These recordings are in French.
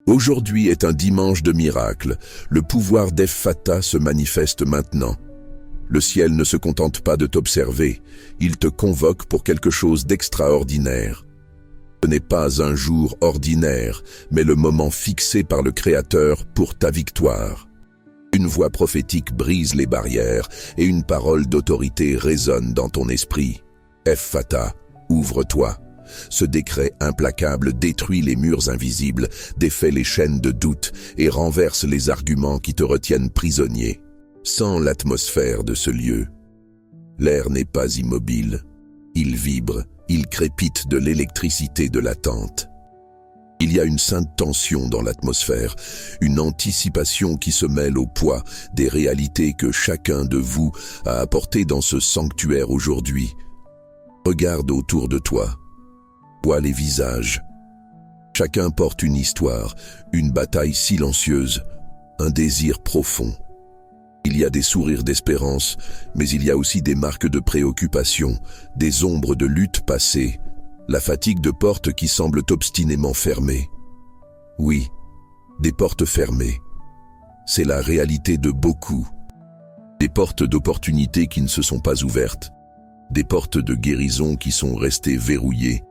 Aujourd'hui est un dimanche de miracle. Le pouvoir d'Ephphatha se manifeste maintenant. Le ciel ne se contente pas de t'observer, il te convoque pour quelque chose d'extraordinaire. Ce n'est pas un jour ordinaire, mais le moment fixé par le Créateur pour ta victoire. Une voix prophétique brise les barrières et une parole d'autorité résonne dans ton esprit. Ephphatha, ouvre-toi. Ce décret implacable détruit les murs invisibles, défait les chaînes de doute et renverse les arguments qui te retiennent prisonnier. Sens l'atmosphère de ce lieu. L'air n'est pas immobile. Il vibre, il crépite de l'électricité de l'attente. Il y a une sainte tension dans l'atmosphère, une anticipation qui se mêle au poids des réalités que chacun de vous a apportées dans ce sanctuaire aujourd'hui. Regarde autour de toi. Vois les visages. Chacun porte une histoire, une bataille silencieuse, un désir profond. Il y a des sourires d'espérance, mais il y a aussi des marques de préoccupation, des ombres de lutte passée, la fatigue de portes qui semblent obstinément fermées. Oui, des portes fermées. C'est la réalité de beaucoup. Des portes d'opportunités qui ne se sont pas ouvertes, des portes de guérison qui sont restées verrouillées,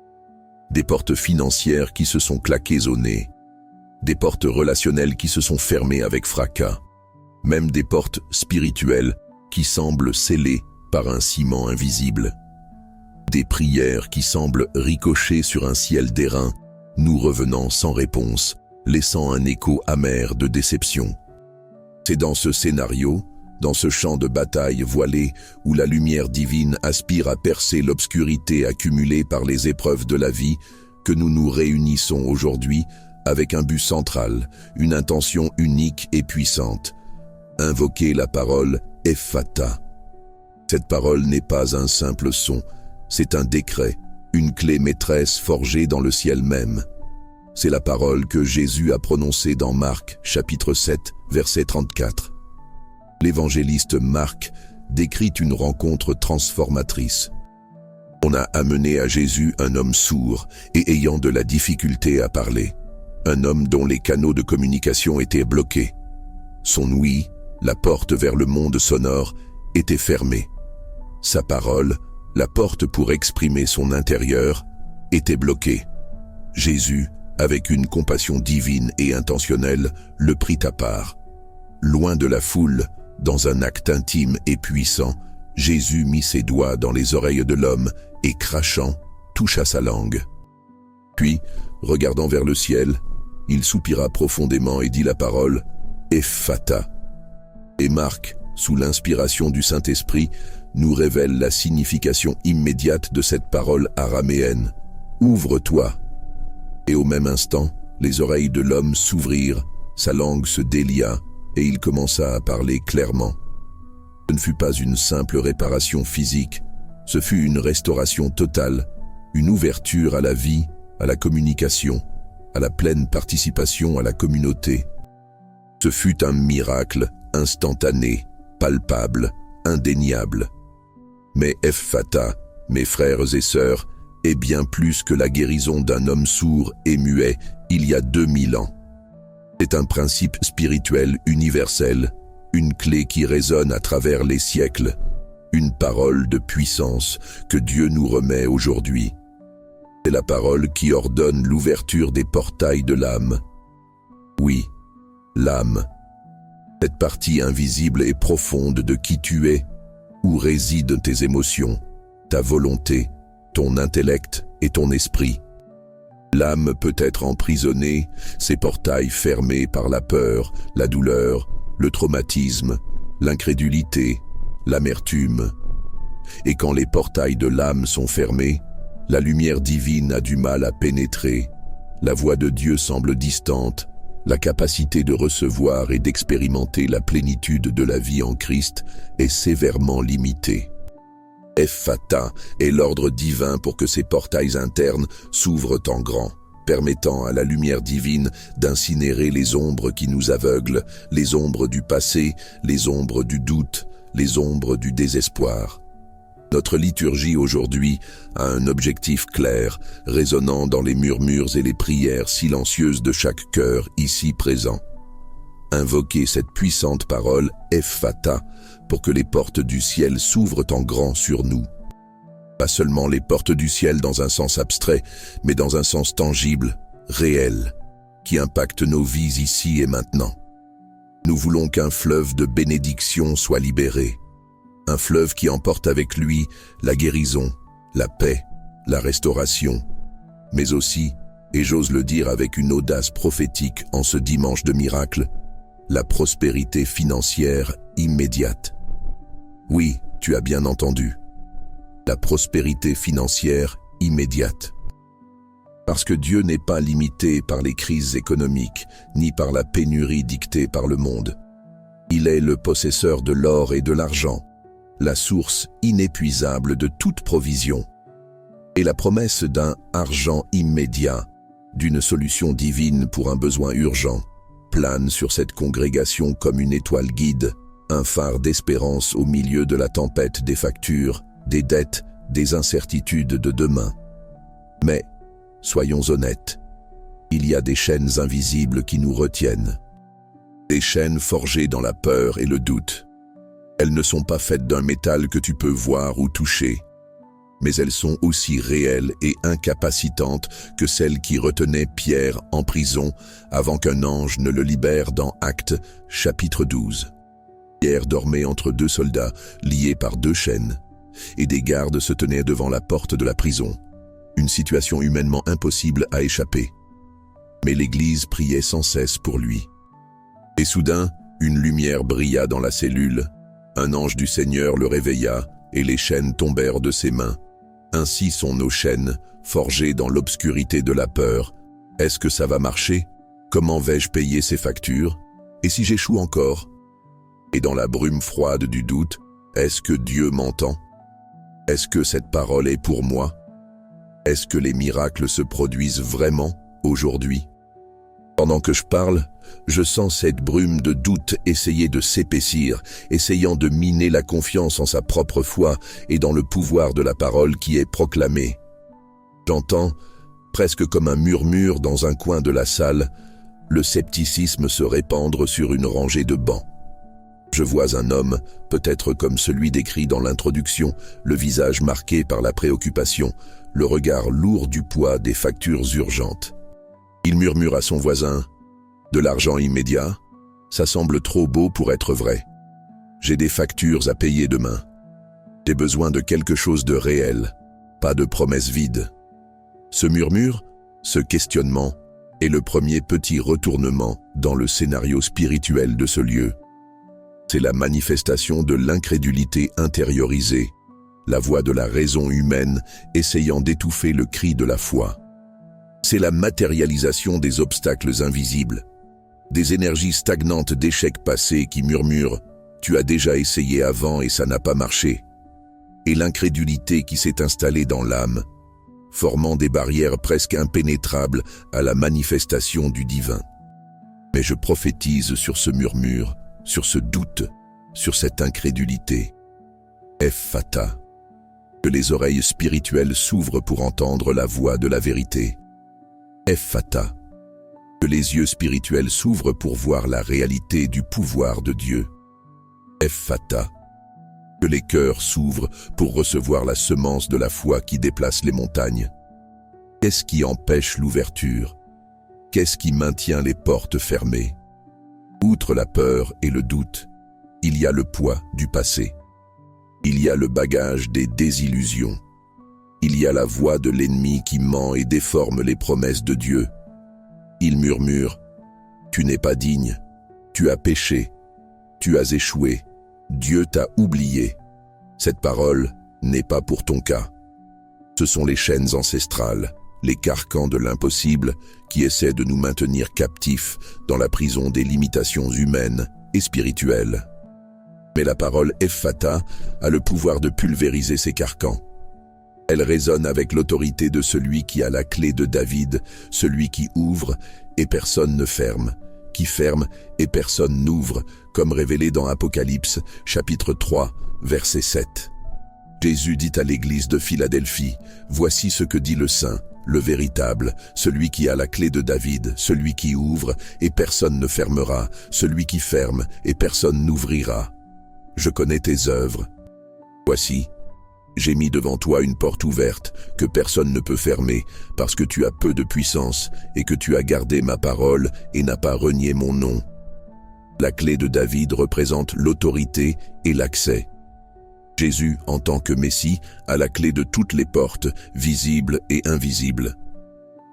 des portes financières qui se sont claquées au nez, des portes relationnelles qui se sont fermées avec fracas, même des portes spirituelles qui semblent scellées par un ciment invisible. Des prières qui semblent ricocher sur un ciel d'airain, nous revenant sans réponse, laissant un écho amer de déception. C'est dans ce scénario, dans ce champ de bataille voilé, où la lumière divine aspire à percer l'obscurité accumulée par les épreuves de la vie, que nous nous réunissons aujourd'hui avec un but central, une intention unique et puissante. Invoquer la parole Ephphatha. Cette parole n'est pas un simple son, c'est un décret, une clé maîtresse forgée dans le ciel même. C'est la parole que Jésus a prononcée dans Marc, chapitre 7, verset 34. L'évangéliste Marc décrit une rencontre transformatrice. On a amené à Jésus un homme sourd et ayant de la difficulté à parler, un homme dont les canaux de communication étaient bloqués. Son ouïe, la porte vers le monde sonore, était fermée. Sa parole, la porte pour exprimer son intérieur, était bloquée. Jésus, avec une compassion divine et intentionnelle, le prit à part. Loin de la foule, dans un acte intime et puissant, Jésus mit ses doigts dans les oreilles de l'homme et, crachant, toucha sa langue. Puis, regardant vers le ciel, il soupira profondément et dit la parole « Ephphatha ». Et Marc, sous l'inspiration du Saint-Esprit, nous révèle la signification immédiate de cette parole araméenne « Ouvre-toi ». Et au même instant, les oreilles de l'homme s'ouvrirent, sa langue se délia, et il commença à parler clairement. Ce ne fut pas une simple réparation physique, ce fut une restauration totale, une ouverture à la vie, à la communication, à la pleine participation à la communauté. Ce fut un miracle instantané, palpable, indéniable. Mais Ephphatha, mes frères et sœurs, est bien plus que la guérison d'un homme sourd et muet il y a 2000 ans. C'est un principe spirituel universel, une clé qui résonne à travers les siècles, une parole de puissance que Dieu nous remet aujourd'hui. C'est la parole qui ordonne l'ouverture des portails de l'âme. Oui, l'âme, cette partie invisible et profonde de qui tu es, où résident tes émotions, ta volonté, ton intellect et ton esprit. L'âme peut être emprisonnée, ses portails fermés par la peur, la douleur, le traumatisme, l'incrédulité, l'amertume. Et quand les portails de l'âme sont fermés, la lumière divine a du mal à pénétrer, la voix de Dieu semble distante, la capacité de recevoir et d'expérimenter la plénitude de la vie en Christ est sévèrement limitée. Ephphatha est l'ordre divin pour que ces portails internes s'ouvrent en grand, permettant à la lumière divine d'incinérer les ombres qui nous aveuglent, les ombres du passé, les ombres du doute, les ombres du désespoir. Notre liturgie aujourd'hui a un objectif clair, résonnant dans les murmures et les prières silencieuses de chaque cœur ici présent. Invoquer cette puissante parole Ephphatha pour que les portes du ciel s'ouvrent en grand sur nous. Pas seulement les portes du ciel dans un sens abstrait, mais dans un sens tangible, réel, qui impacte nos vies ici et maintenant. Nous voulons qu'un fleuve de bénédiction soit libéré. Un fleuve qui emporte avec lui la guérison, la paix, la restauration, mais aussi, et j'ose le dire avec une audace prophétique en ce dimanche de miracle, la prospérité financière immédiate. Oui, tu as bien entendu. La prospérité financière immédiate. Parce que Dieu n'est pas limité par les crises économiques, ni par la pénurie dictée par le monde. Il est le possesseur de l'or et de l'argent, la source inépuisable de toute provision. Et la promesse d'un argent immédiat, d'une solution divine pour un besoin urgent, plane sur cette congrégation comme une étoile guide, un phare d'espérance au milieu de la tempête des factures, des dettes, des incertitudes de demain. Mais, soyons honnêtes, il y a des chaînes invisibles qui nous retiennent. Des chaînes forgées dans la peur et le doute. Elles ne sont pas faites d'un métal que tu peux voir ou toucher, mais elles sont aussi réelles et incapacitantes que celles qui retenaient Pierre en prison avant qu'un ange ne le libère dans Actes, chapitre 12. Pierre dormait entre deux soldats, liés par deux chaînes, et des gardes se tenaient devant la porte de la prison. Une situation humainement impossible à échapper. Mais l'Église priait sans cesse pour lui. Et soudain, une lumière brilla dans la cellule. Un ange du Seigneur le réveilla, et les chaînes tombèrent de ses mains. Ainsi sont nos chaînes, forgées dans l'obscurité de la peur. Est-ce que ça va marcher? Comment vais-je payer ces factures? Et si j'échoue encore? Et dans la brume froide du doute, est-ce que Dieu m'entend? Est-ce que cette parole est pour moi? Est-ce que les miracles se produisent vraiment aujourd'hui? Pendant que je parle, je sens cette brume de doute essayer de s'épaissir, essayant de miner la confiance en sa propre foi et dans le pouvoir de la parole qui est proclamée. J'entends, presque comme un murmure dans un coin de la salle, le scepticisme se répandre sur une rangée de bancs. Je vois un homme, peut-être comme celui décrit dans l'introduction, le visage marqué par la préoccupation, le regard lourd du poids des factures urgentes. Il murmure à son voisin, « De l'argent immédiat? Ça semble trop beau pour être vrai. J'ai des factures à payer demain. J'ai besoin de quelque chose de réel, pas de promesses vides. » Ce murmure, ce questionnement, est le premier petit retournement dans le scénario spirituel de ce lieu. C'est la manifestation de l'incrédulité intériorisée, la voix de la raison humaine essayant d'étouffer le cri de la foi. C'est la matérialisation des obstacles invisibles, des énergies stagnantes d'échecs passés qui murmurent « tu as déjà essayé avant et ça n'a pas marché » et l'incrédulité qui s'est installée dans l'âme, formant des barrières presque impénétrables à la manifestation du divin. Mais je prophétise sur ce murmure, sur ce doute, sur cette incrédulité. Ephphatha, que les oreilles spirituelles s'ouvrent pour entendre la voix de la vérité. Ephphatha, que les yeux spirituels s'ouvrent pour voir la réalité du pouvoir de Dieu. Ephphatha, que les cœurs s'ouvrent pour recevoir la semence de la foi qui déplace les montagnes. Qu'est-ce qui empêche l'ouverture? Qu'est-ce qui maintient les portes fermées? Outre la peur et le doute, il y a le poids du passé. Il y a le bagage des désillusions. Il y a la voix de l'ennemi qui ment et déforme les promesses de Dieu. Il murmure « Tu n'es pas digne, tu as péché, tu as échoué, Dieu t'a oublié. » Cette parole n'est pas pour ton cas. Ce sont les chaînes ancestrales, les carcans de l'impossible qui essaient de nous maintenir captifs dans la prison des limitations humaines et spirituelles. Mais la parole Ephphatha a le pouvoir de pulvériser ces carcans. Elle résonne avec l'autorité de celui qui a la clé de David, celui qui ouvre et personne ne ferme, qui ferme et personne n'ouvre, comme révélé dans Apocalypse, chapitre 3, verset 7. Jésus dit à l'église de Philadelphie, « Voici ce que dit le Saint, le véritable, celui qui a la clé de David, celui qui ouvre et personne ne fermera, celui qui ferme et personne n'ouvrira. Je connais tes œuvres. Voici, j'ai mis devant toi une porte ouverte que personne ne peut fermer, parce que tu as peu de puissance et que tu as gardé ma parole et n'as pas renié mon nom. » La clé de David représente l'autorité et l'accès. Jésus, en tant que Messie, a la clé de toutes les portes, visibles et invisibles.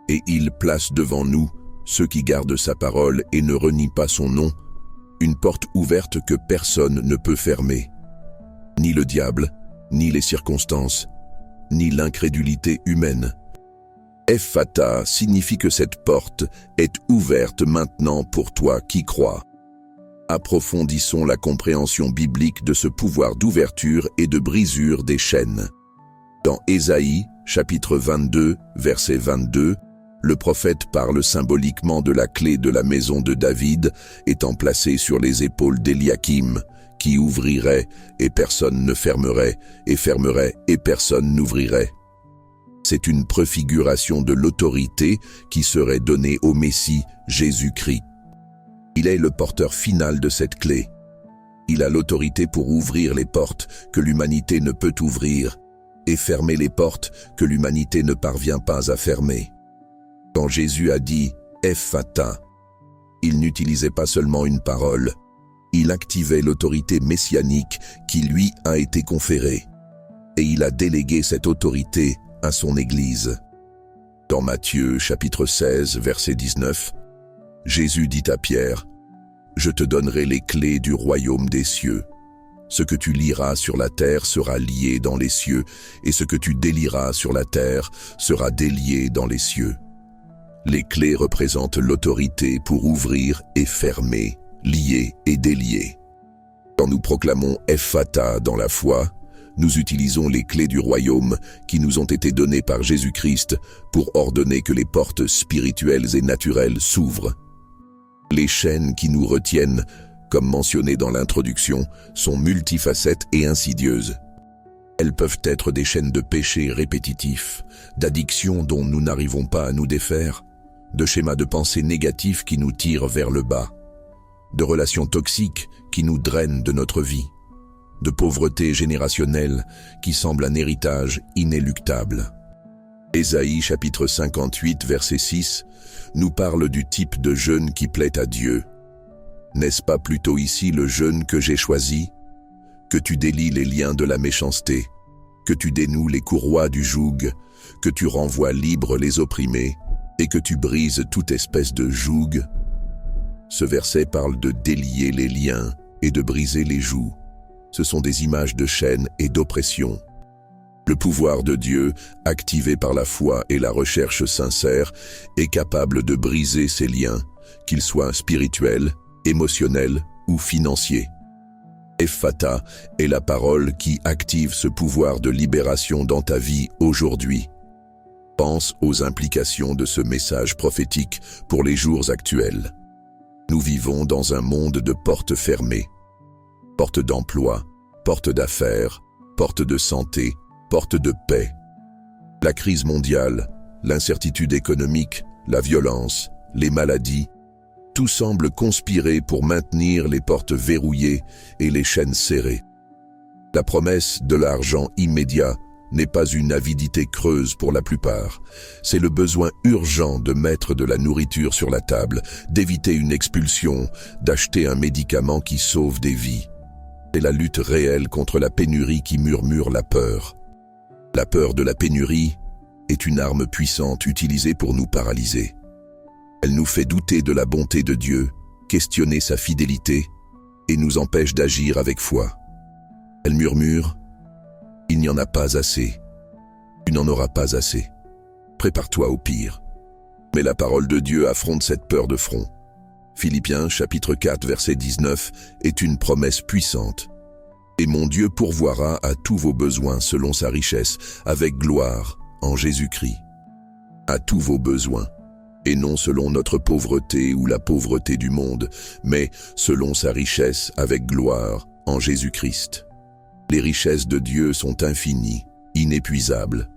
Et il place devant nous, ceux qui gardent sa parole et ne renient pas son nom, une porte ouverte que personne ne peut fermer. Ni le diable, ni les circonstances, ni l'incrédulité humaine. Ephphatha signifie que cette porte est ouverte maintenant pour toi qui crois. Approfondissons la compréhension biblique de ce pouvoir d'ouverture et de brisure des chaînes. Dans Ésaïe, chapitre 22, verset 22, le prophète parle symboliquement de la clé de la maison de David étant placée sur les épaules d'Éliakim, qui ouvrirait et personne ne fermerait, et fermerait et personne n'ouvrirait. C'est une préfiguration de l'autorité qui serait donnée au Messie, Jésus-Christ. Il est le porteur final de cette clé. Il a l'autorité pour ouvrir les portes que l'humanité ne peut ouvrir et fermer les portes que l'humanité ne parvient pas à fermer. Quand Jésus a dit « Ephphatha », il n'utilisait pas seulement une parole, il activait l'autorité messianique qui lui a été conférée. Et il a délégué cette autorité à son Église. Dans Matthieu chapitre 16, verset 19, Jésus dit à Pierre, « Je te donnerai les clés du royaume des cieux. Ce que tu lieras sur la terre sera lié dans les cieux, et ce que tu délieras sur la terre sera délié dans les cieux. » Les clés représentent l'autorité pour ouvrir et fermer, lier et délier. Quand nous proclamons Ephphatha dans la foi, nous utilisons les clés du royaume qui nous ont été données par Jésus-Christ pour ordonner que les portes spirituelles et naturelles s'ouvrent. Les chaînes qui nous retiennent, comme mentionné dans l'introduction, sont multifacettes et insidieuses. Elles peuvent être des chaînes de péchés répétitifs, d'addictions dont nous n'arrivons pas à nous défaire, de schémas de pensée négatifs qui nous tirent vers le bas, de relations toxiques qui nous drainent de notre vie, de pauvreté générationnelle qui semble un héritage inéluctable. Ésaïe chapitre 58 verset 6 nous parle du type de jeûne qui plaît à Dieu. N'est-ce pas plutôt ici le jeûne que j'ai choisi? Que tu délies les liens de la méchanceté, que tu dénoues les courroies du joug, que tu renvoies libres les opprimés, et que tu brises toute espèce de joug. Ce verset parle de délier les liens et de briser les jougs. Ce sont des images de chaînes et d'oppression. Le pouvoir de Dieu, activé par la foi et la recherche sincère, est capable de briser ces liens, qu'ils soient spirituels, émotionnels ou financiers. Ephphatha est la parole qui active ce pouvoir de libération dans ta vie aujourd'hui. Pense aux implications de ce message prophétique pour les jours actuels. Nous vivons dans un monde de portes fermées. Portes d'emploi, portes d'affaires, portes de santé, portes de paix. La crise mondiale, l'incertitude économique, la violence, les maladies, tout semble conspirer pour maintenir les portes verrouillées et les chaînes serrées. La promesse de l'argent immédiat n'est pas une avidité creuse pour la plupart. C'est le besoin urgent de mettre de la nourriture sur la table, d'éviter une expulsion, d'acheter un médicament qui sauve des vies. C'est la lutte réelle contre la pénurie qui murmure la peur. La peur de la pénurie est une arme puissante utilisée pour nous paralyser. Elle nous fait douter de la bonté de Dieu, questionner sa fidélité et nous empêche d'agir avec foi. Elle murmure « Il n'y en a pas assez. Tu n'en auras pas assez. Prépare-toi au pire. » Mais la parole de Dieu affronte cette peur de front. Philippiens chapitre 4 verset 19 est une promesse puissante. « Et mon Dieu pourvoira à tous vos besoins selon sa richesse, avec gloire, en Jésus-Christ. » À tous vos besoins, et non selon notre pauvreté ou la pauvreté du monde, mais selon sa richesse avec gloire, en Jésus-Christ. Les richesses de Dieu sont infinies, inépuisables.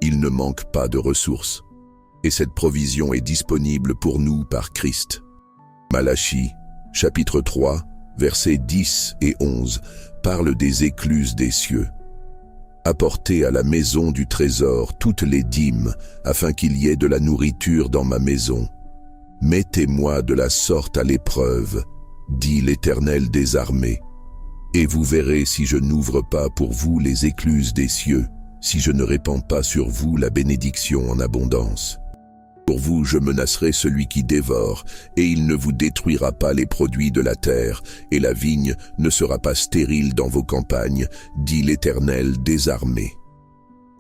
Il ne manque pas de ressources. Et cette provision est disponible pour nous par Christ. Malachie, chapitre 3, versets 10 et 11, parle des écluses des cieux. Apportez à la maison du trésor toutes les dîmes, afin qu'il y ait de la nourriture dans ma maison. Mettez-moi de la sorte à l'épreuve, dit l'Éternel des armées. Et vous verrez si je n'ouvre pas pour vous les écluses des cieux, si je ne répands pas sur vous la bénédiction en abondance. Pour vous, je menacerai celui qui dévore, et il ne vous détruira pas les produits de la terre, et la vigne ne sera pas stérile dans vos campagnes, dit l'Éternel des armées.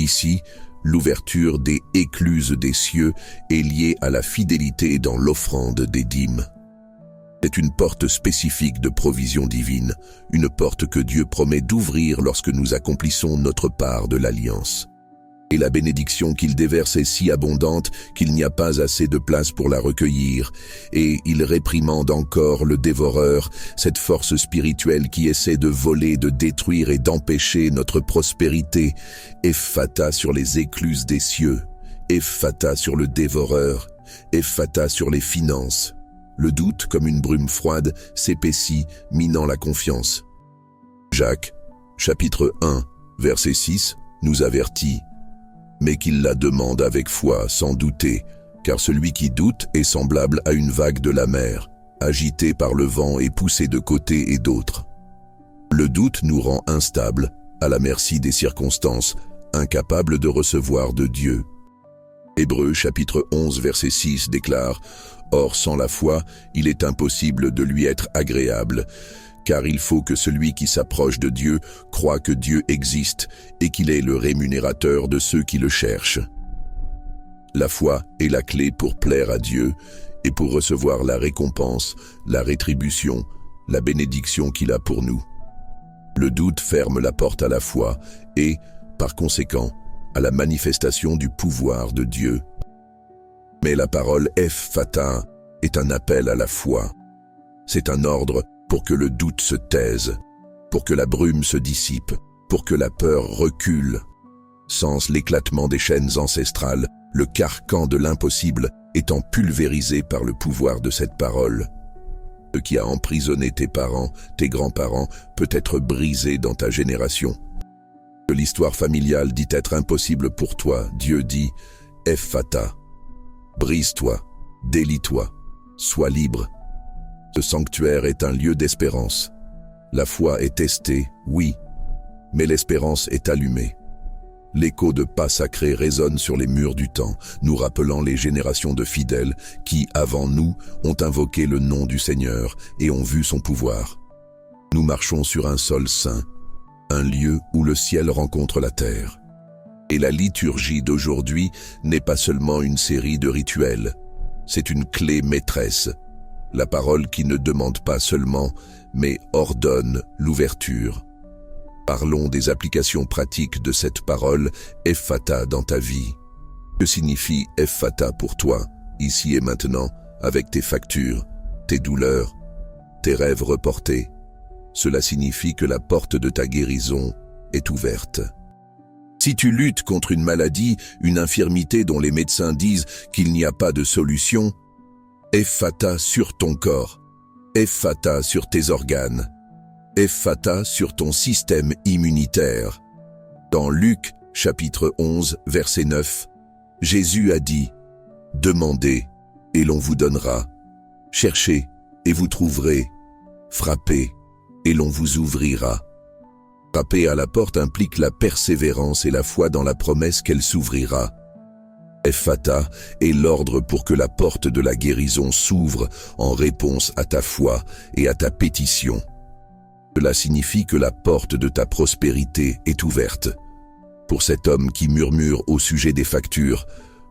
Ici, l'ouverture des écluses des cieux est liée à la fidélité dans l'offrande des dîmes. C'est une porte spécifique de provision divine, une porte que Dieu promet d'ouvrir lorsque nous accomplissons notre part de l'alliance. Et la bénédiction qu'il déverse est si abondante qu'il n'y a pas assez de place pour la recueillir, et il réprimande encore le dévoreur, cette force spirituelle qui essaie de voler, de détruire et d'empêcher notre prospérité. Ephphatha sur les écluses des cieux, Ephphatha sur le dévoreur, Ephphatha sur les finances. Le doute, comme une brume froide, s'épaissit, minant la confiance. Jacques, chapitre 1, verset 6, nous avertit: mais qu'il la demande avec foi, sans douter, car celui qui doute est semblable à une vague de la mer, agitée par le vent et poussée de côté et d'autre. Le doute nous rend instables, à la merci des circonstances, incapables de recevoir de Dieu. Hébreux chapitre 11 verset 6 déclare: « Or sans la foi, il est impossible de lui être agréable, car il faut que celui qui s'approche de Dieu croie que Dieu existe et qu'il est le rémunérateur de ceux qui le cherchent. » La foi est la clé pour plaire à Dieu et pour recevoir la récompense, la rétribution, la bénédiction qu'il a pour nous. Le doute ferme la porte à la foi et, par conséquent, à la manifestation du pouvoir de Dieu. Mais la parole Ephphatha est un appel à la foi. C'est un ordre pour que le doute se taise, pour que la brume se dissipe, pour que la peur recule. Sans l'éclatement des chaînes ancestrales, le carcan de l'impossible étant pulvérisé par le pouvoir de cette parole. Ce qui a emprisonné tes parents, tes grands-parents, peut être brisé dans ta génération. Que l'histoire familiale dit être impossible pour toi, Dieu dit « Ephphatha ». Brise-toi, délie-toi, sois libre. Ce sanctuaire est un lieu d'espérance. La foi est testée, oui, mais l'espérance est allumée. L'écho de pas sacrés résonne sur les murs du temps, nous rappelant les générations de fidèles qui, avant nous, ont invoqué le nom du Seigneur et ont vu son pouvoir. Nous marchons sur un sol saint, un lieu où le ciel rencontre la terre. Et la liturgie d'aujourd'hui n'est pas seulement une série de rituels, c'est une clé maîtresse, la parole qui ne demande pas seulement, mais ordonne l'ouverture. Parlons des applications pratiques de cette parole Ephphatha dans ta vie. Que signifie Ephphatha pour toi, ici et maintenant, avec tes factures, tes douleurs, tes rêves reportés? Cela signifie que la porte de ta guérison est ouverte. Si tu luttes contre une maladie, une infirmité dont les médecins disent qu'il n'y a pas de solution, Ephphatha sur ton corps, Ephphatha sur tes organes, Ephphatha sur ton système immunitaire. Dans Luc, chapitre 11, verset 9, Jésus a dit « Demandez, et l'on vous donnera. Cherchez, et vous trouverez. Frappez, et l'on vous ouvrira. » Frapper à la porte implique la persévérance et la foi dans la promesse qu'elle s'ouvrira. Ephphatha est l'ordre pour que la porte de la guérison s'ouvre en réponse à ta foi et à ta pétition. Cela signifie que la porte de ta prospérité est ouverte. Pour cet homme qui murmure au sujet des factures,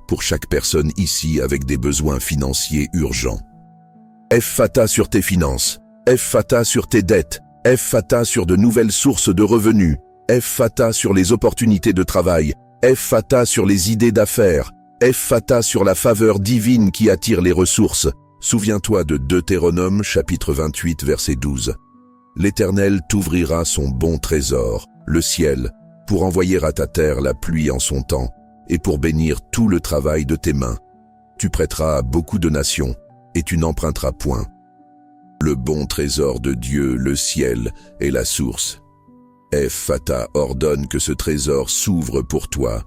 pour chaque personne ici avec des besoins financiers urgents. Ephphatha sur tes finances, Ephphatha sur tes dettes, Ephphatha sur de nouvelles sources de revenus, Ephphatha sur les opportunités de travail, Ephphatha sur les idées d'affaires, Ephphatha sur la faveur divine qui attire les ressources. Souviens-toi de Deutéronome chapitre 28 verset 12. L'Éternel t'ouvrira son bon trésor, le ciel, pour envoyer à ta terre la pluie en son temps, et pour bénir tout le travail de tes mains. Tu prêteras à beaucoup de nations, et tu n'emprunteras point. Le bon trésor de Dieu, le ciel, est la source. Ephphatha ordonne que ce trésor s'ouvre pour toi,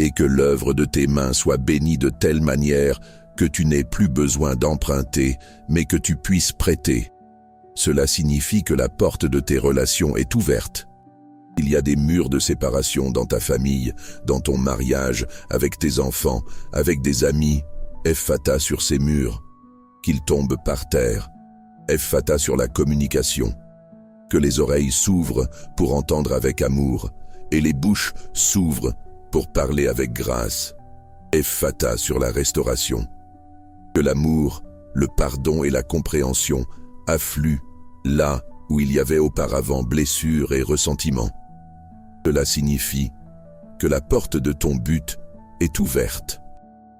et que l'œuvre de tes mains soit bénie de telle manière que tu n'aies plus besoin d'emprunter, mais que tu puisses prêter. Cela signifie que la porte de tes relations est ouverte. Il y a des murs de séparation dans ta famille, dans ton mariage, avec tes enfants, avec des amis. Ephphatha sur ces murs, qu'ils tombent par terre. Ephphatha sur la communication. Que les oreilles s'ouvrent pour entendre avec amour, et les bouches s'ouvrent pour parler avec grâce. Ephphatha sur la restauration. Que l'amour, le pardon et la compréhension affluent là où il y avait auparavant blessure et ressentiment. Cela signifie que la porte de ton but est ouverte.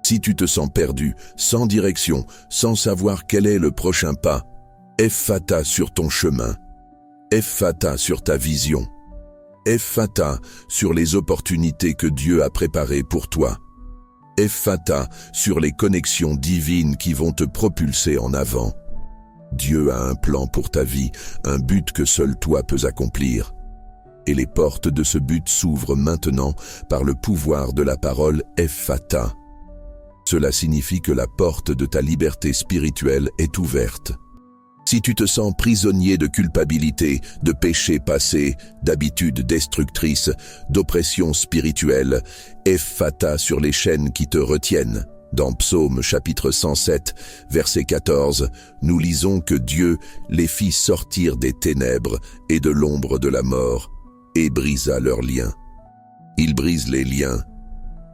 Si tu te sens perdu, sans direction, sans savoir quel est le prochain pas, Ephphatha sur ton chemin. Ephphatha sur ta vision. Ephphatha sur les opportunités que Dieu a préparées pour toi. Ephphatha sur les connexions divines qui vont te propulser en avant. Dieu a un plan pour ta vie, un but que seul toi peux accomplir. Et les portes de ce but s'ouvrent maintenant par le pouvoir de la parole Ephphatha. Cela signifie que la porte de ta liberté spirituelle est ouverte. Si tu te sens prisonnier de culpabilité, de péchés passés, d'habitudes destructrices, d'oppression spirituelle, Ephphatha sur les chaînes qui te retiennent. Dans Psaume chapitre 107, verset 14, nous lisons que Dieu les fit sortir des ténèbres et de l'ombre de la mort, et brisa leurs liens. Il brise les liens.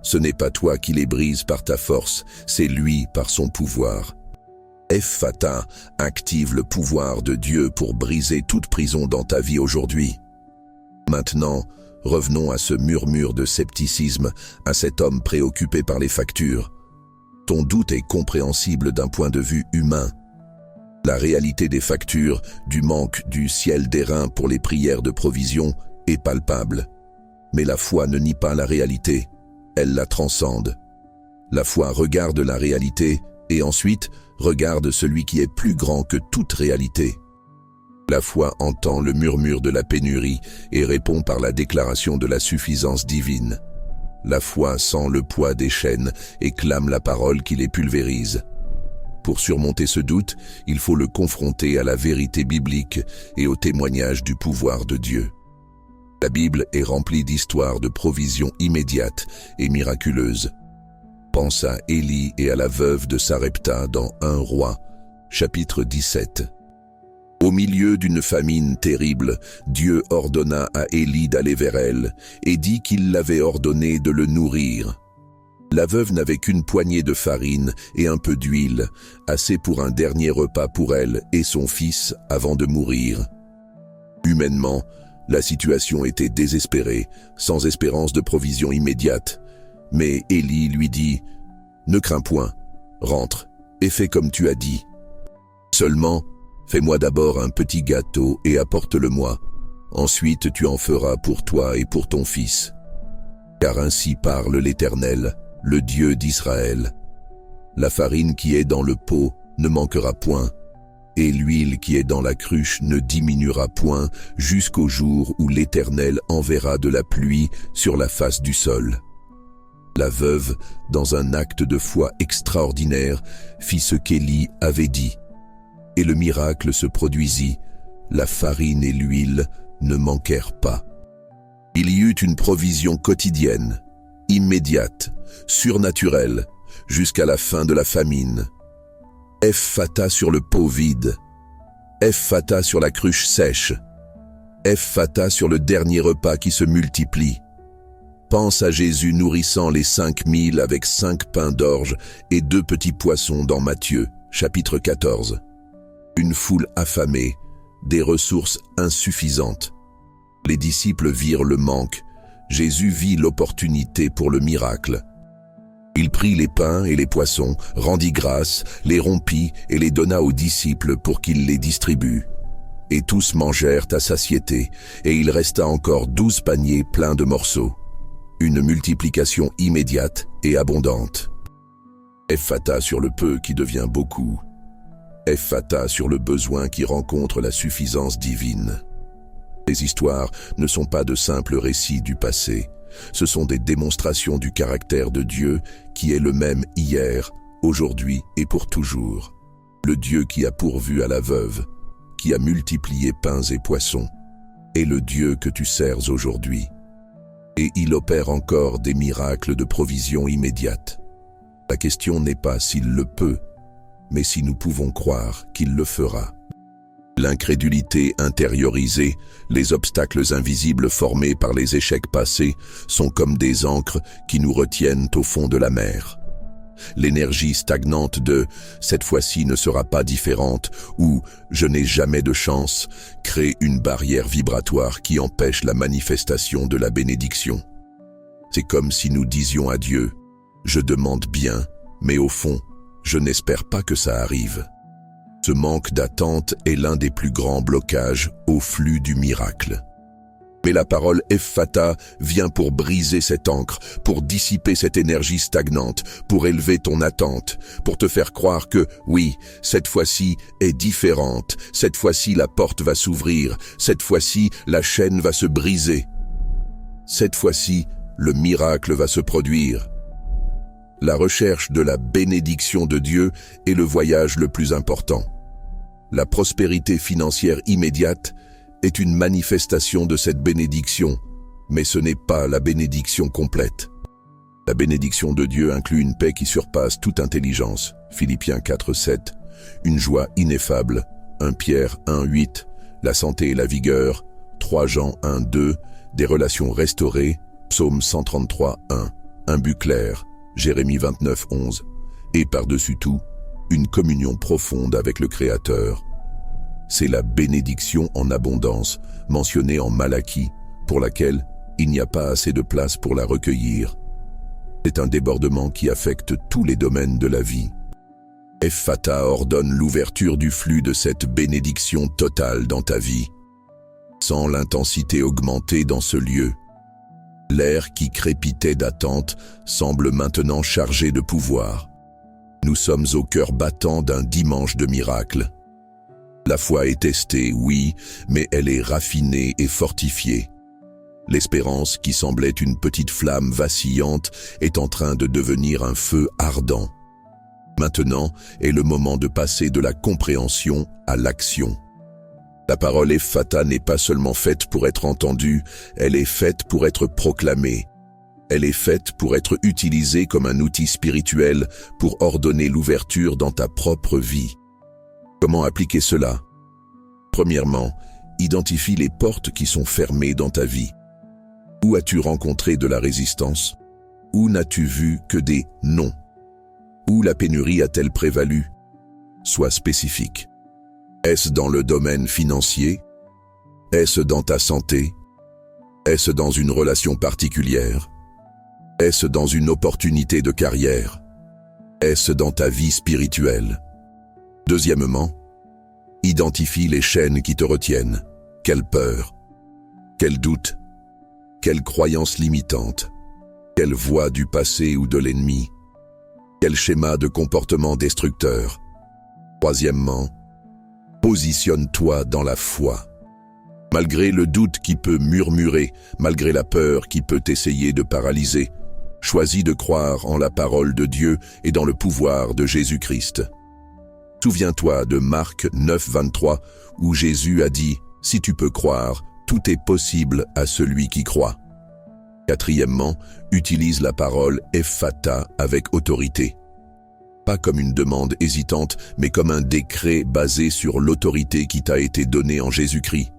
Ce n'est pas toi qui les brises par ta force, c'est lui par son pouvoir. Ephphatha active le pouvoir de Dieu pour briser toute prison dans ta vie aujourd'hui. Maintenant, revenons à ce murmure de scepticisme, à cet homme préoccupé par les factures. Ton doute est compréhensible d'un point de vue humain. La réalité des factures, du manque du ciel d'airain pour les prières de provision est palpable. Mais la foi ne nie pas la réalité, elle la transcende. La foi regarde la réalité et ensuite regarde celui qui est plus grand que toute réalité. La foi entend le murmure de la pénurie et répond par la déclaration de la suffisance divine. La foi sent le poids des chaînes et clame la parole qui les pulvérise. Pour surmonter ce doute, il faut le confronter à la vérité biblique et au témoignage du pouvoir de Dieu. La Bible est remplie d'histoires de provisions immédiates et miraculeuses. Pense à Élie et à la veuve de Sarepta dans 1 Roi, chapitre 17. Au milieu d'une famine terrible, Dieu ordonna à Élie d'aller vers elle et dit qu'il l'avait ordonné de le nourrir. La veuve n'avait qu'une poignée de farine et un peu d'huile, assez pour un dernier repas pour elle et son fils avant de mourir. Humainement, la situation était désespérée, sans espérance de provision immédiate. Mais Élie lui dit « Ne crains point, rentre et fais comme tu as dit. Seulement, fais-moi d'abord un petit gâteau et apporte-le-moi. Ensuite tu en feras pour toi et pour ton fils. Car ainsi parle l'Éternel, le Dieu d'Israël. La farine qui est dans le pot ne manquera point, et l'huile qui est dans la cruche ne diminuera point jusqu'au jour où l'Éternel enverra de la pluie sur la face du sol. » La veuve, dans un acte de foi extraordinaire, fit ce qu'Élie avait dit. Et le miracle se produisit, la farine et l'huile ne manquèrent pas. Il y eut une provision quotidienne, immédiate, surnaturelle, jusqu'à la fin de la famine. Ephphatha sur le pot vide, Ephphatha sur la cruche sèche, Ephphatha sur le dernier repas qui se multiplie. Pense à Jésus nourrissant les 5000 avec 5 pains d'orge et 2 petits poissons dans Matthieu, chapitre 14. Une foule affamée, des ressources insuffisantes. Les disciples virent le manque. Jésus vit l'opportunité pour le miracle. Il prit les pains et les poissons, rendit grâce, les rompit et les donna aux disciples pour qu'ils les distribuent. Et tous mangèrent à satiété, et il resta encore 12 paniers pleins de morceaux. Une multiplication immédiate et abondante. Ephphatha sur le peu qui devient beaucoup. Ephphatha sur le besoin qui rencontre la suffisance divine. Les histoires ne sont pas de simples récits du passé. Ce sont des démonstrations du caractère de Dieu qui est le même hier, aujourd'hui et pour toujours. Le Dieu qui a pourvu à la veuve, qui a multiplié pains et poissons, est le Dieu que tu sers aujourd'hui. Et il opère encore des miracles de provision immédiate. La question n'est pas s'il le peut, mais si nous pouvons croire qu'il le fera. L'incrédulité intériorisée, les obstacles invisibles formés par les échecs passés sont comme des ancres qui nous retiennent au fond de la mer. L'énergie stagnante de « cette fois-ci ne sera pas différente » ou « je n'ai jamais de chance » crée une barrière vibratoire qui empêche la manifestation de la bénédiction. C'est comme si nous disions à Dieu « je demande bien, mais au fond, je n'espère pas que ça arrive ». Ce manque d'attente est l'un des plus grands blocages au flux du miracle. Mais la parole Ephphatha vient pour briser cette ancre, pour dissiper cette énergie stagnante, pour élever ton attente, pour te faire croire que, oui, cette fois-ci est différente, cette fois-ci la porte va s'ouvrir, cette fois-ci la chaîne va se briser. Cette fois-ci, le miracle va se produire. La recherche de la bénédiction de Dieu est le voyage le plus important. La prospérité financière immédiate est une manifestation de cette bénédiction, mais ce n'est pas la bénédiction complète. La bénédiction de Dieu inclut une paix qui surpasse toute intelligence, Philippiens 4:7, une joie ineffable, 1 Pierre 1:8, la santé et la vigueur, 3 Jean 1:2, des relations restaurées, Psaume 133:1, un but clair, Jérémie 29:11, et par-dessus tout, une communion profonde avec le Créateur. C'est la bénédiction en abondance, mentionnée en Malachie, pour laquelle il n'y a pas assez de place pour la recueillir. C'est un débordement qui affecte tous les domaines de la vie. Ephphatha ordonne l'ouverture du flux de cette bénédiction totale dans ta vie. Sans l'intensité augmentée dans ce lieu, l'air qui crépitait d'attente semble maintenant chargé de pouvoir. Nous sommes au cœur battant d'un dimanche de miracle. La foi est testée, oui, mais elle est raffinée et fortifiée. L'espérance qui semblait une petite flamme vacillante est en train de devenir un feu ardent. Maintenant est le moment de passer de la compréhension à l'action. La parole Ephphatha n'est pas seulement faite pour être entendue, elle est faite pour être proclamée. Elle est faite pour être utilisée comme un outil spirituel pour ordonner l'ouverture dans ta propre vie. Comment appliquer cela? Premièrement, identifie les portes qui sont fermées dans ta vie. Où as-tu rencontré de la résistance? Où n'as-tu vu que des non? Où la pénurie a-t-elle prévalu? Sois spécifique. Est-ce dans le domaine financier? Est-ce dans ta santé? Est-ce dans une relation particulière? Est-ce dans une opportunité de carrière? Est-ce dans ta vie spirituelle? Deuxièmement, identifie les chaînes qui te retiennent. Quelle peur? Quel doute? Quelle croyance limitante? Quelle voix du passé ou de l'ennemi? Quel schéma de comportement destructeur? Troisièmement, positionne-toi dans la foi. Malgré le doute qui peut murmurer, malgré la peur qui peut essayer de paralyser, choisis de croire en la parole de Dieu et dans le pouvoir de Jésus-Christ. Souviens-toi de Marc 9:23 où Jésus a dit « Si tu peux croire, tout est possible à celui qui croit ». Quatrièmement, utilise la parole Ephphatha avec autorité. Pas comme une demande hésitante, mais comme un décret basé sur l'autorité qui t'a été donnée en Jésus-Christ.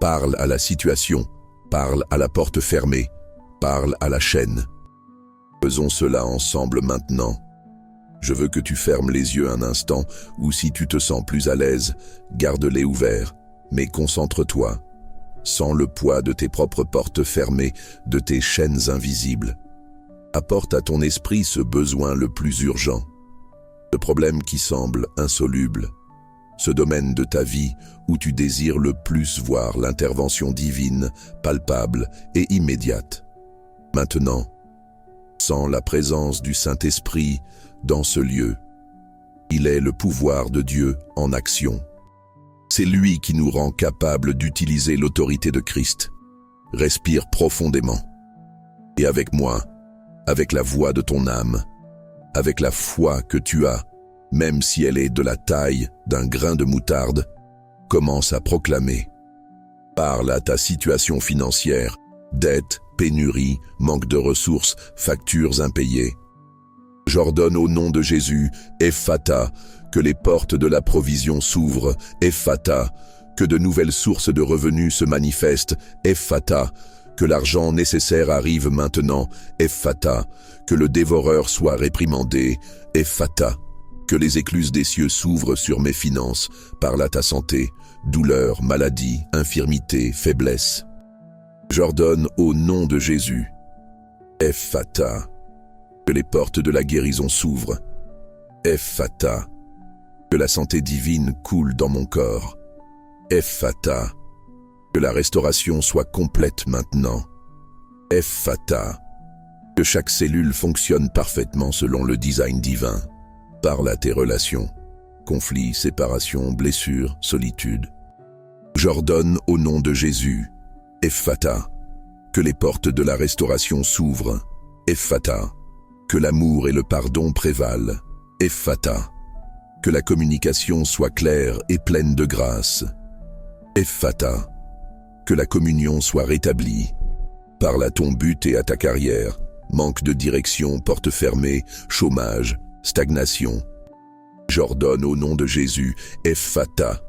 Parle à la situation, parle à la porte fermée, parle à la chaîne. Faisons cela ensemble maintenant. Je veux que tu fermes les yeux un instant, ou si tu te sens plus à l'aise, garde-les ouverts, mais concentre-toi, sans le poids de tes propres portes fermées, de tes chaînes invisibles. Apporte à ton esprit ce besoin le plus urgent, ce problème qui semble insoluble, ce domaine de ta vie où tu désires le plus voir l'intervention divine, palpable et immédiate. Maintenant, sens la présence du Saint-Esprit dans ce lieu. Il est le pouvoir de Dieu en action. C'est lui qui nous rend capables d'utiliser l'autorité de Christ. Respire profondément. Et avec moi, avec la voix de ton âme, avec la foi que tu as, même si elle est de la taille d'un grain de moutarde, commence à proclamer. Parle à ta situation financière, dette, pénurie, manque de ressources, factures impayées. J'ordonne au nom de Jésus, Ephata, que les portes de la provision s'ouvrent, Ephata, que de nouvelles sources de revenus se manifestent, Ephata, que l'argent nécessaire arrive maintenant, Ephata, que le dévoreur soit réprimandé, Ephata, que les écluses des cieux s'ouvrent sur mes finances, parle à ta santé, douleur, maladie, infirmité, faiblesse. J'ordonne au nom de Jésus, Ephata, que les portes de la guérison s'ouvrent, Ephata, que la santé divine coule dans mon corps, Ephata, que la restauration soit complète maintenant, Ephata, que chaque cellule fonctionne parfaitement selon le design divin. Parle à tes relations, conflits, séparations, blessures, solitude. J'ordonne au nom de Jésus, Ephata, que les portes de la restauration s'ouvrent, Ephata, que l'amour et le pardon prévalent, Ephata, que la communication soit claire et pleine de grâce, Ephata, que la communion soit rétablie. Parle à ton but et à ta carrière, manque de direction, porte fermée, chômage, stagnation. J'ordonne au nom de Jésus, Ephata,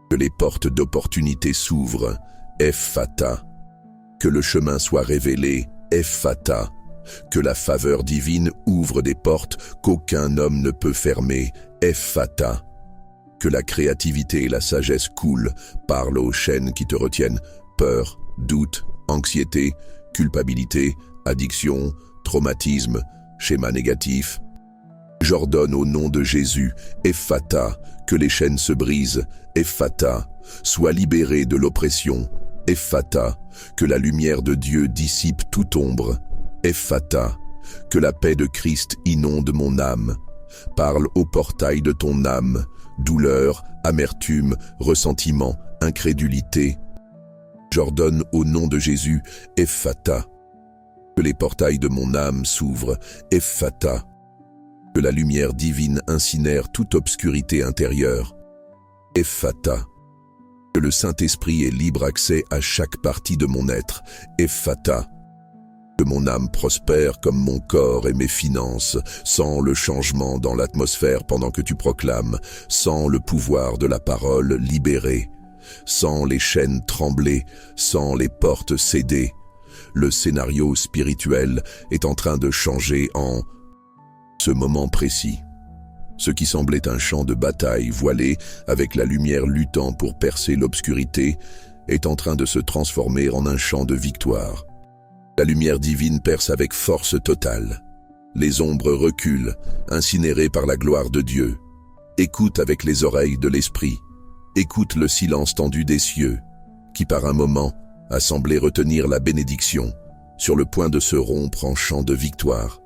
que les portes d'opportunité s'ouvrent, Ephata, que le chemin soit révélé, Ephata, que la faveur divine ouvre des portes qu'aucun homme ne peut fermer, Ephata, que la créativité et la sagesse coulent, parle aux chaînes qui te retiennent, peur, doute, anxiété, culpabilité, addiction, traumatisme, schéma négatif. J'ordonne au nom de Jésus, Ephata, que les chaînes se brisent, Ephata, sois libéré de l'oppression, Ephata, que la lumière de Dieu dissipe toute ombre, Ephata, que la paix de Christ inonde mon âme. Parle au portail de ton âme, douleur, amertume, ressentiment, incrédulité. J'ordonne au nom de Jésus, Ephata, que les portails de mon âme s'ouvrent, Ephata, que la lumière divine incinère toute obscurité intérieure, Ephata, que le Saint-Esprit ait libre accès à chaque partie de mon être, Ephata, que mon âme prospère comme mon corps et mes finances, sans le changement dans l'atmosphère pendant que tu proclames, sans le pouvoir de la parole libérée, sans les chaînes trembler, sans les portes céder. Le scénario spirituel est en train de changer en ce moment précis. Ce qui semblait un champ de bataille voilé avec la lumière luttant pour percer l'obscurité est en train de se transformer en un champ de victoire. La lumière divine perce avec force totale. Les ombres reculent, incinérées par la gloire de Dieu. Écoute avec les oreilles de l'esprit. Écoute le silence tendu des cieux, qui par un moment a semblé retenir la bénédiction, sur le point de se rompre en chant de victoire.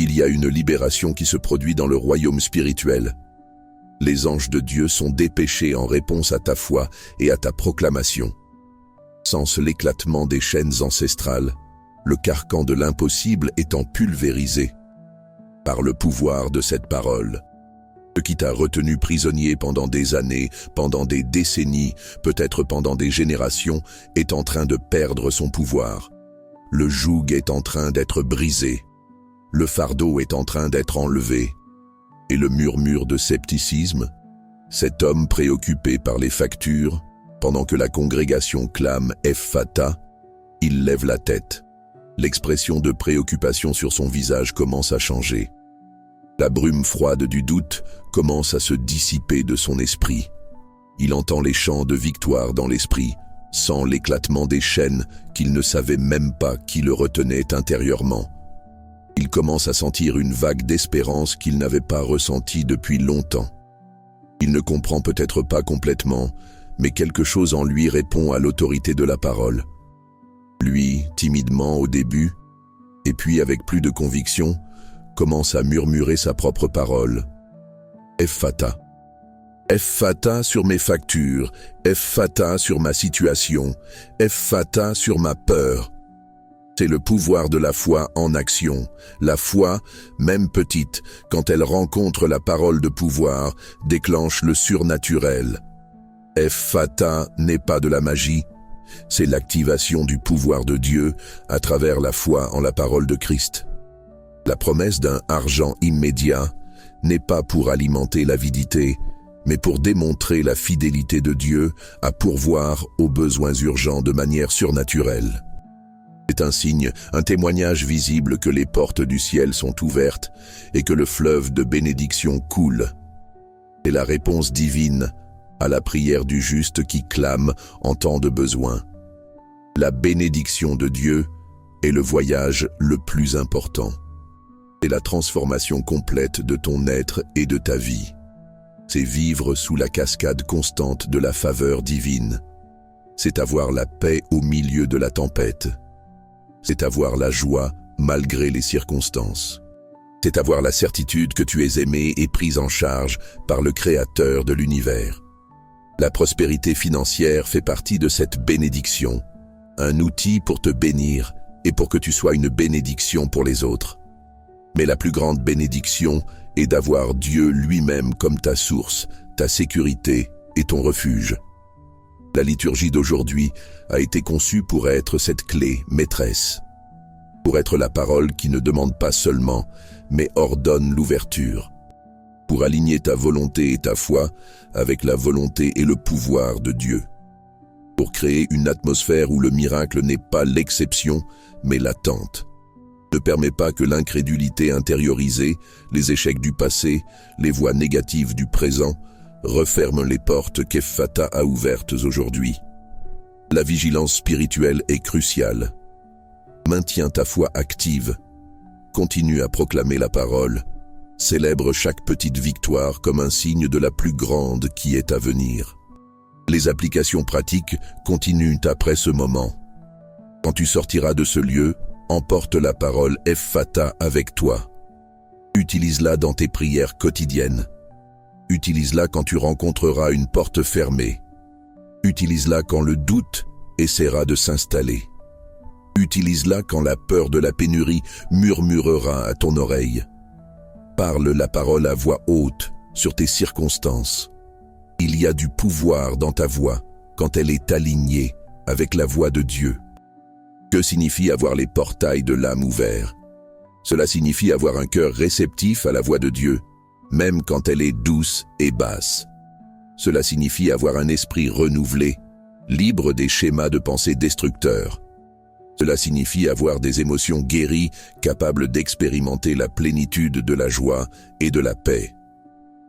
Il y a une libération qui se produit dans le royaume spirituel. Les anges de Dieu sont dépêchés en réponse à ta foi et à ta proclamation. Sens l'éclatement des chaînes ancestrales, le carcan de l'impossible étant pulvérisé par le pouvoir de cette parole. Ce qui t'a retenu prisonnier pendant des années, pendant des décennies, peut-être pendant des générations, est en train de perdre son pouvoir. Le joug est en train d'être brisé. Le fardeau est en train d'être enlevé. Et le murmure de scepticisme, cet homme préoccupé par les factures, pendant que la congrégation clame Ephata, il lève la tête. L'expression de préoccupation sur son visage commence à changer. La brume froide du doute commence à se dissiper de son esprit. Il entend les chants de victoire dans l'esprit, sans l'éclatement des chaînes qu'il ne savait même pas qui le retenait intérieurement. Il commence à sentir une vague d'espérance qu'il n'avait pas ressentie depuis longtemps. Il ne comprend peut-être pas complètement, mais quelque chose en lui répond à l'autorité de la parole. Lui, timidement au début, et puis avec plus de conviction, commence à murmurer sa propre parole. Ephphatha. Ephphatha sur mes factures, Ephphatha sur ma situation, Ephphatha sur ma peur. C'est le pouvoir de la foi en action. La foi, même petite, quand elle rencontre la parole de pouvoir, déclenche le surnaturel. Ephphatha n'est pas de la magie, c'est l'activation du pouvoir de Dieu à travers la foi en la parole de Christ. La promesse d'un argent immédiat n'est pas pour alimenter l'avidité, mais pour démontrer la fidélité de Dieu à pourvoir aux besoins urgents de manière surnaturelle. C'est un signe, un témoignage visible que les portes du ciel sont ouvertes et que le fleuve de bénédiction coule. C'est la réponse divine à la prière du juste qui clame en temps de besoin. La bénédiction de Dieu est le voyage le plus important. C'est la transformation complète de ton être et de ta vie. C'est vivre sous la cascade constante de la faveur divine. C'est avoir la paix au milieu de la tempête. C'est avoir la joie malgré les circonstances. C'est avoir la certitude que tu es aimé et pris en charge par le Créateur de l'univers. La prospérité financière fait partie de cette bénédiction, un outil pour te bénir et pour que tu sois une bénédiction pour les autres. Mais la plus grande bénédiction est d'avoir Dieu lui-même comme ta source, ta sécurité et ton refuge. La liturgie d'aujourd'hui a été conçue pour être cette clé maîtresse, pour être la parole qui ne demande pas seulement, mais ordonne l'ouverture, pour aligner ta volonté et ta foi avec la volonté et le pouvoir de Dieu, pour créer une atmosphère où le miracle n'est pas l'exception, mais l'attente. Ne permets pas que l'incrédulité intériorisée, les échecs du passé, les voix négatives du présent, referment les portes qu'Ephphatha a ouvertes aujourd'hui. La vigilance spirituelle est cruciale. Maintiens ta foi active. Continue à proclamer la parole. Célèbre chaque petite victoire comme un signe de la plus grande qui est à venir. Les applications pratiques continuent après ce moment. Quand tu sortiras de ce lieu, emporte la parole Ephphatha avec toi. Utilise-la dans tes prières quotidiennes. Utilise-la quand tu rencontreras une porte fermée. Utilise-la quand le doute essaiera de s'installer. Utilise-la quand la peur de la pénurie murmurera à ton oreille. Parle la parole à voix haute sur tes circonstances. Il y a du pouvoir dans ta voix quand elle est alignée avec la voix de Dieu. Que signifie avoir les portails de l'âme ouverts? Cela signifie avoir un cœur réceptif à la voix de Dieu, même quand elle est douce et basse. Cela signifie avoir un esprit renouvelé, libre des schémas de pensée destructeurs. Cela signifie avoir des émotions guéries, capables d'expérimenter la plénitude de la joie et de la paix.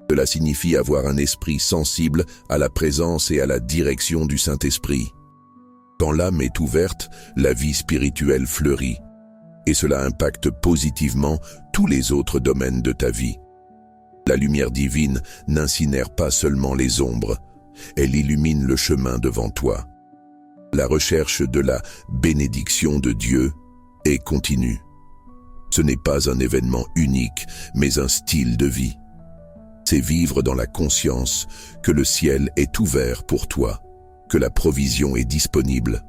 Cela signifie avoir un esprit sensible à la présence et à la direction du Saint-Esprit. Quand l'âme est ouverte, la vie spirituelle fleurit, et cela impacte positivement tous les autres domaines de ta vie. La lumière divine n'incinère pas seulement les ombres, elle illumine le chemin devant toi. La recherche de la bénédiction de Dieu est continue. Ce n'est pas un événement unique, mais un style de vie. C'est vivre dans la conscience que le ciel est ouvert pour toi, que la provision est disponible,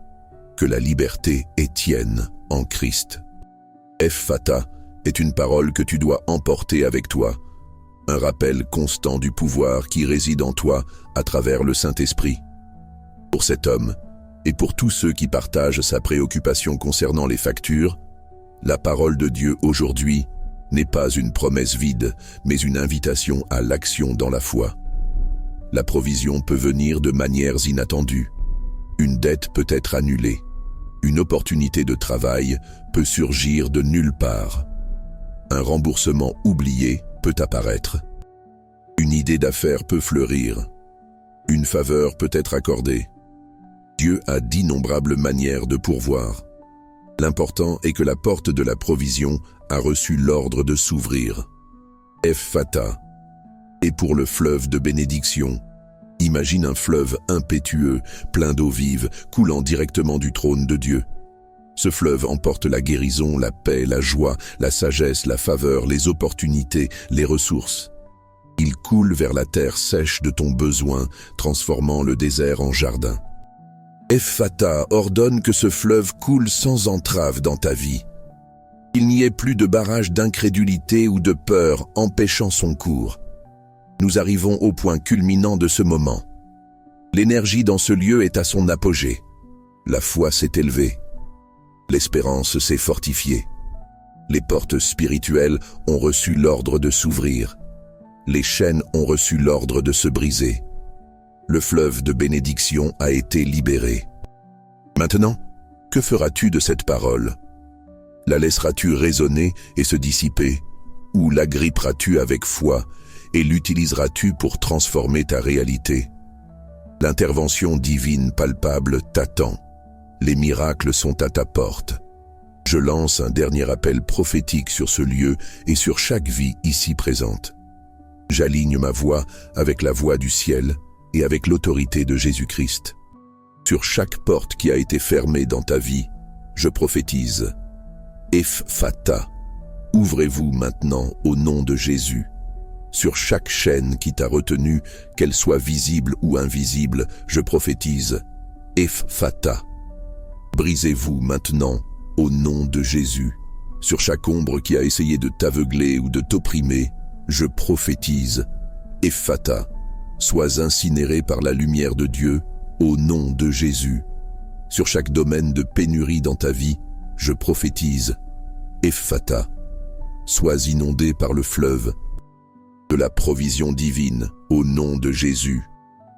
que la liberté est tienne en Christ. Ephphatha est une parole que tu dois emporter avec toi, un rappel constant du pouvoir qui réside en toi à travers le Saint-Esprit. Pour cet homme, et pour tous ceux qui partagent sa préoccupation concernant les factures, la parole de Dieu aujourd'hui n'est pas une promesse vide, mais une invitation à l'action dans la foi. La provision peut venir de manières inattendues. Une dette peut être annulée. Une opportunité de travail peut surgir de nulle part. Un remboursement oublié peut apparaître. Une idée d'affaires peut fleurir. Une faveur peut être accordée. Dieu a d'innombrables manières de pourvoir. L'important est que la porte de la provision a reçu l'ordre de s'ouvrir. Ephphatha. Et pour le fleuve de bénédiction, imagine un fleuve impétueux, plein d'eau vive, coulant directement du trône de Dieu. Ce fleuve emporte la guérison, la paix, la joie, la sagesse, la faveur, les opportunités, les ressources. Il coule vers la terre sèche de ton besoin, transformant le désert en jardin. Ephphatha ordonne que ce fleuve coule sans entrave dans ta vie. Il n'y ait plus de barrage d'incrédulité ou de peur empêchant son cours. Nous arrivons au point culminant de ce moment. L'énergie dans ce lieu est à son apogée. La foi s'est élevée. L'espérance s'est fortifiée. Les portes spirituelles ont reçu l'ordre de s'ouvrir. Les chaînes ont reçu l'ordre de se briser. Le fleuve de bénédiction a été libéré. Maintenant, que feras-tu de cette parole? La laisseras-tu résonner et se dissiper? Ou l'agripperas-tu avec foi et l'utiliseras-tu pour transformer ta réalité? L'intervention divine palpable t'attend. Les miracles sont à ta porte. Je lance un dernier appel prophétique sur ce lieu et sur chaque vie ici présente. J'aligne ma voix avec la voix du ciel et avec l'autorité de Jésus-Christ. Sur chaque porte qui a été fermée dans ta vie, je prophétise. Ephphatha, ouvrez-vous maintenant au nom de Jésus. Sur chaque chaîne qui t'a retenu, qu'elle soit visible ou invisible, je prophétise. Ephphatha, brisez-vous maintenant au nom de Jésus. Sur chaque ombre qui a essayé de t'aveugler ou de t'opprimer, je prophétise. Ephphatha, sois incinéré par la lumière de Dieu au nom de Jésus. Sur chaque domaine de pénurie dans ta vie, je prophétise. Ephphatha, sois inondé par le fleuve de la provision divine au nom de Jésus.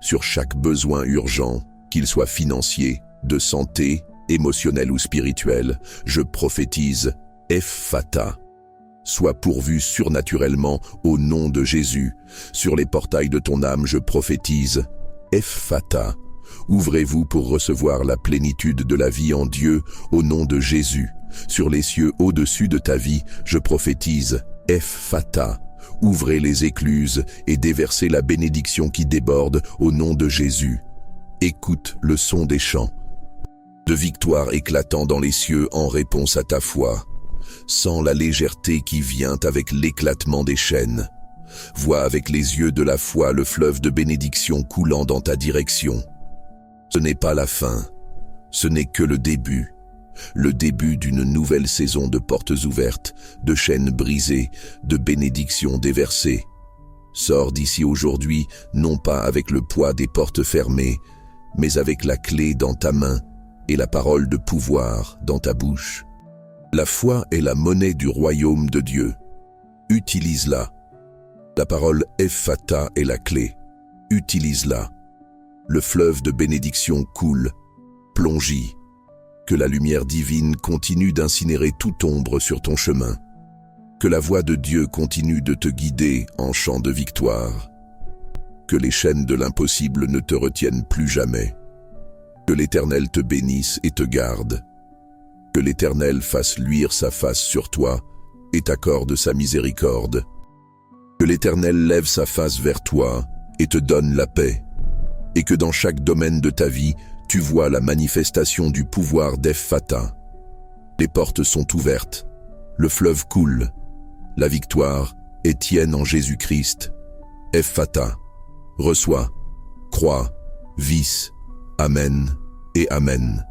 Sur chaque besoin urgent, qu'il soit financier, de santé, émotionnel ou spirituel, je prophétise. Ephphatha, sois pourvu surnaturellement au nom de Jésus. Sur les portails de ton âme, je prophétise. Ephphatha, ouvrez-vous pour recevoir la plénitude de la vie en Dieu au nom de Jésus. Sur les cieux au-dessus de ta vie, je prophétise. Ephphatha, ouvrez les écluses et déversez la bénédiction qui déborde au nom de Jésus. Écoute le son des chants de victoire éclatant dans les cieux en réponse à ta foi. Sens la légèreté qui vient avec l'éclatement des chaînes. Vois avec les yeux de la foi le fleuve de bénédiction coulant dans ta direction. Ce n'est pas la fin, ce n'est que le début d'une nouvelle saison de portes ouvertes, de chaînes brisées, de bénédictions déversées. Sors d'ici aujourd'hui, non pas avec le poids des portes fermées, mais avec la clé dans ta main et la parole de pouvoir dans ta bouche. La foi est la monnaie du royaume de Dieu. Utilise-la. La parole Ephphatha est la clé. Utilise-la. Le fleuve de bénédiction coule. Plonge-y. Que la lumière divine continue d'incinérer toute ombre sur ton chemin. Que la voix de Dieu continue de te guider en chant de victoire. Que les chaînes de l'impossible ne te retiennent plus jamais. Que l'Éternel te bénisse et te garde. Que l'Éternel fasse luire sa face sur toi et t'accorde sa miséricorde. Que l'Éternel lève sa face vers toi et te donne la paix. Et que dans chaque domaine de ta vie, tu vois la manifestation du pouvoir d'Ephphatha. Les portes sont ouvertes, le fleuve coule, la victoire est tienne en Jésus-Christ. Ephphatha, reçois, crois, vis, Amen et Amen.